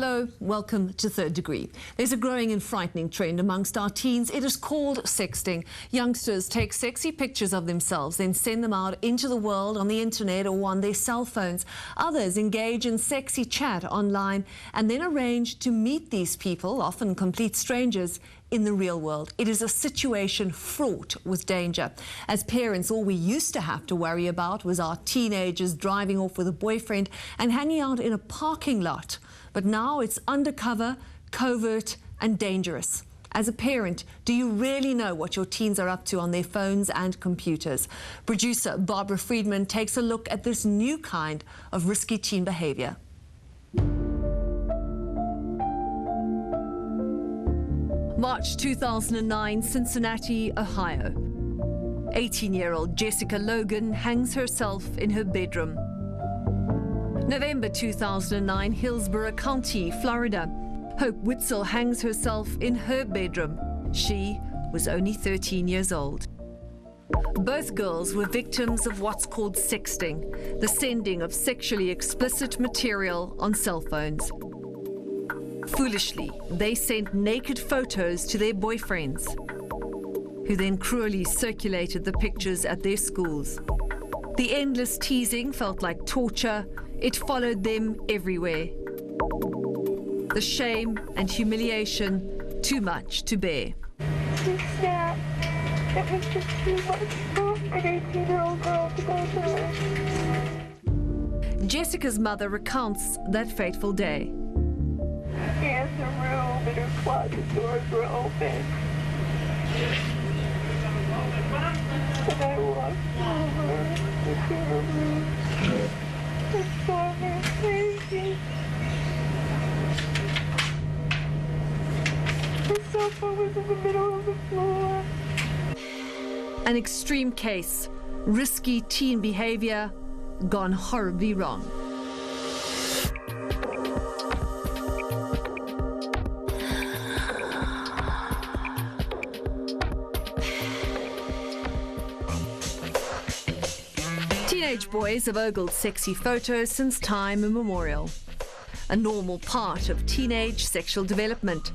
Hello, welcome to Third Degree. There's a growing and frightening trend amongst our teens. It is called sexting. Youngsters take sexy pictures of themselves, then send them out into the world on the internet or on their cell phones. Others engage in sexy chat online and then arrange to meet these people, often complete strangers, in the real world. It is a situation fraught with danger. As parents, all we used to have to worry about was our teenagers driving off with a boyfriend and hanging out in a parking lot. But now it's undercover, covert and dangerous. As a parent, do you really know what your teens are up to on their phones and computers? Producer Barbara Friedman takes a look at this new kind of risky teen behavior. March 2009, Cincinnati, Ohio. 18-year-old Jessica Logan hangs herself in her bedroom. November 2009, Hillsborough County, Florida. Hope Witzel hangs herself in her bedroom. She was only 13 years old. Both girls were victims of what's called sexting, the sending of sexually explicit material on cell phones. Foolishly, they sent naked photos to their boyfriends, who then cruelly circulated the pictures at their schools. The endless teasing felt like torture. It followed them everywhere. The shame and humiliation, too much to bear. She snapped. It was just too much for an 18-year-old girl to go through. Jessica's mother recounts that fateful day. She has her room and her closet doors were open. And I walked over into her room and saw her crazy. Her sofa was in the middle of the floor. An extreme case, risky teen behavior gone horribly wrong. Teenage boys have ogled sexy photos since time immemorial, a normal part of teenage sexual development.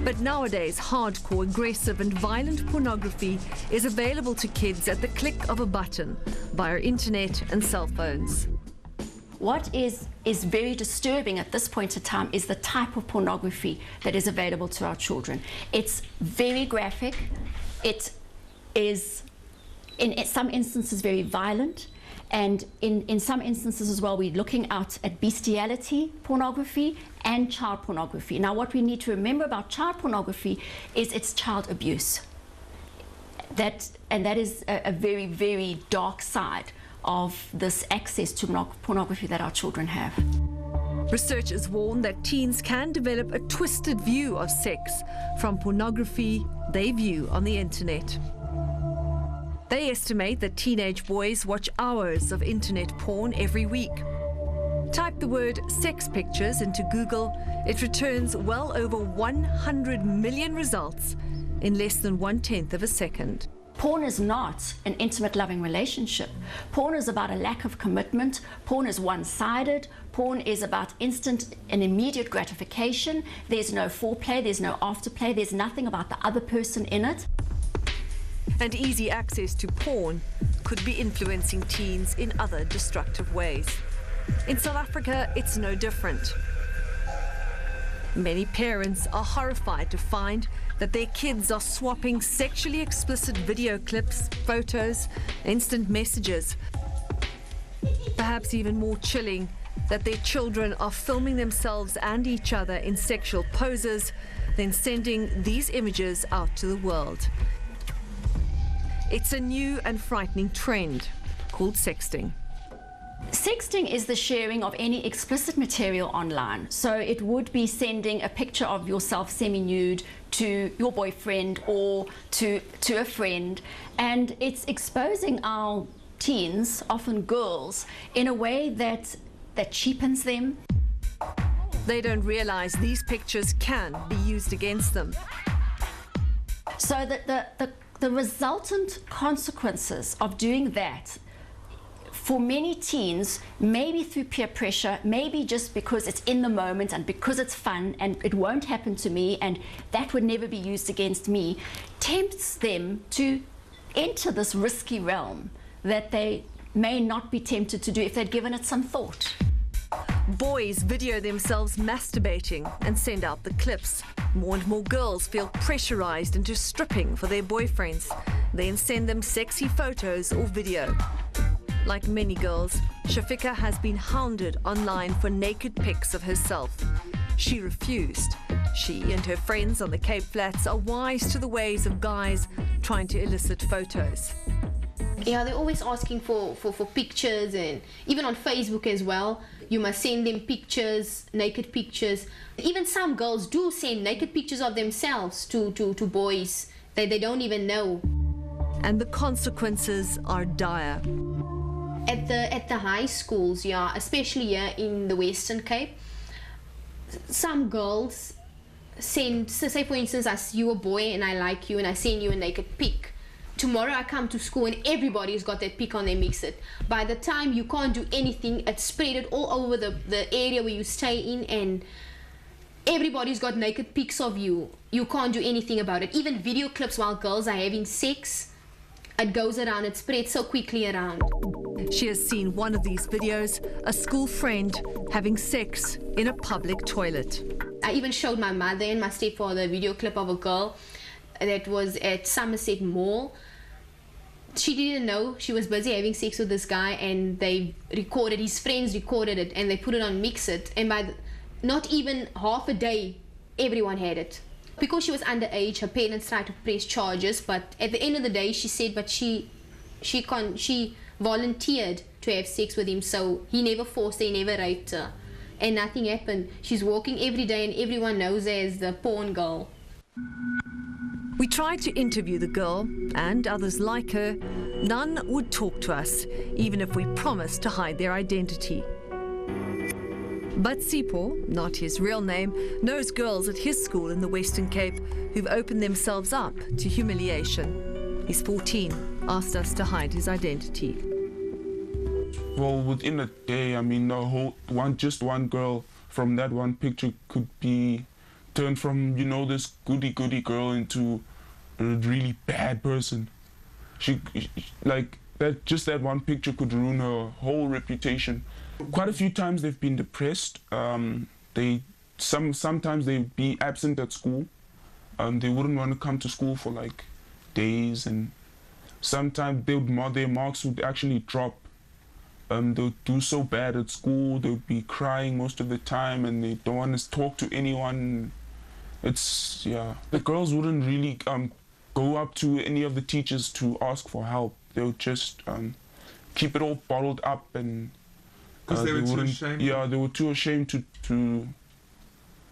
But nowadays, hardcore, aggressive and violent pornography is available to kids at the click of a button via internet and cell phones. What is very disturbing at this point in time is the type of pornography that is available to our children. It's very graphic. It is in some instances very violent, and in some instances as well we're looking out at bestiality pornography and child pornography. Now what we need to remember about child pornography is it's child abuse. That is a very, very dark side of this access to pornography that our children have. Researchers warn that teens can develop a twisted view of sex from pornography they view on the internet. They estimate that teenage boys watch hours of internet porn every week. Type the word sex pictures into Google, it returns well over 100 million results in less than 1/10 of a second. Porn is not an intimate, loving relationship. Porn is about a lack of commitment. Porn is one-sided. Porn is about instant and immediate gratification. There's no foreplay, there's no afterplay, there's nothing about the other person in it. And easy access to porn could be influencing teens in other destructive ways. In South Africa, it's no different. Many parents are horrified to find that their kids are swapping sexually explicit video clips, photos, instant messages. Perhaps even more chilling, that their children are filming themselves and each other in sexual poses, then sending these images out to the world. It's a new and frightening trend called sexting. Sexting is the sharing of any explicit material online. So it would be sending a picture of yourself semi-nude to your boyfriend or to a friend, and it's exposing our teens, often girls, in a way that cheapens them. They don't realize these pictures can be used against them. So that the resultant consequences of doing that for many teens, maybe through peer pressure, maybe just because it's in the moment and because it's fun and it won't happen to me and that would never be used against me, tempts them to enter this risky realm that they may not be tempted to do if they'd given it some thought. Boys video themselves masturbating and send out the clips. More and more girls feel pressurized into stripping for their boyfriends, then send them sexy photos or video. Like many girls, Shafika has been hounded online for naked pics of herself. She refused. She and her friends on the Cape Flats are wise to the ways of guys trying to elicit photos. Yeah, they're always asking for pictures, and even on Facebook as well, you must send them pictures, naked pictures. Even some girls do send naked pictures of themselves to boys that they don't even know. And the consequences are dire. At the high schools, yeah, especially here in the Western Cape, some girls send, so say for instance, you're a boy and I like you and I send you a naked pic. Tomorrow I come to school and everybody's got that pic on their mixer. By the time you can't do anything, it's spread all over the area where you stay in, and everybody's got naked pics of you. You can't do anything about it. Even video clips while girls are having sex, it goes around, it spreads so quickly around. She has seen one of these videos, a school friend having sex in a public toilet. I even showed my mother and my stepfather a video clip of a girl that was at Somerset Mall. She didn't know she was busy having sex with this guy, and they recorded, his friends recorded it, and they put it on Mix It, and by not even half a day, everyone had it. Because she was underage, her parents tried to press charges, but at the end of the day, she said, but she volunteered to have sex with him, so he never forced her, he never raped her, and nothing happened. She's walking every day, and everyone knows her as the porn girl. We tried to interview the girl and others like her. None would talk to us, even if we promised to hide their identity. But Sipho, not his real name, knows girls at his school in the Western Cape who've opened themselves up to humiliation. He's 14, asked us to hide his identity. Well, within a day, I mean, just one girl from that one picture could be turned from, you know, this goody girl into a really bad person. She like that. Just that one picture could ruin her whole reputation. Quite a few times they've been depressed. Sometimes they'd be absent at school. They wouldn't want to come to school for like days, and sometimes their marks would actually drop. They'll do so bad at school. They'll be crying most of the time, and they don't want to talk to anyone. It's, yeah. The girls wouldn't really go up to any of the teachers to ask for help. They would just keep it all bottled up, and because they were too ashamed. Yeah, they were too ashamed to.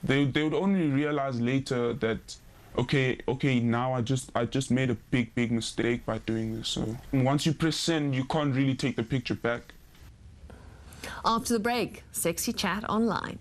They would only realize later that, okay, now I just made a big mistake by doing this. So once you press send, you can't really take the picture back. After the break, Sexy Chat Online.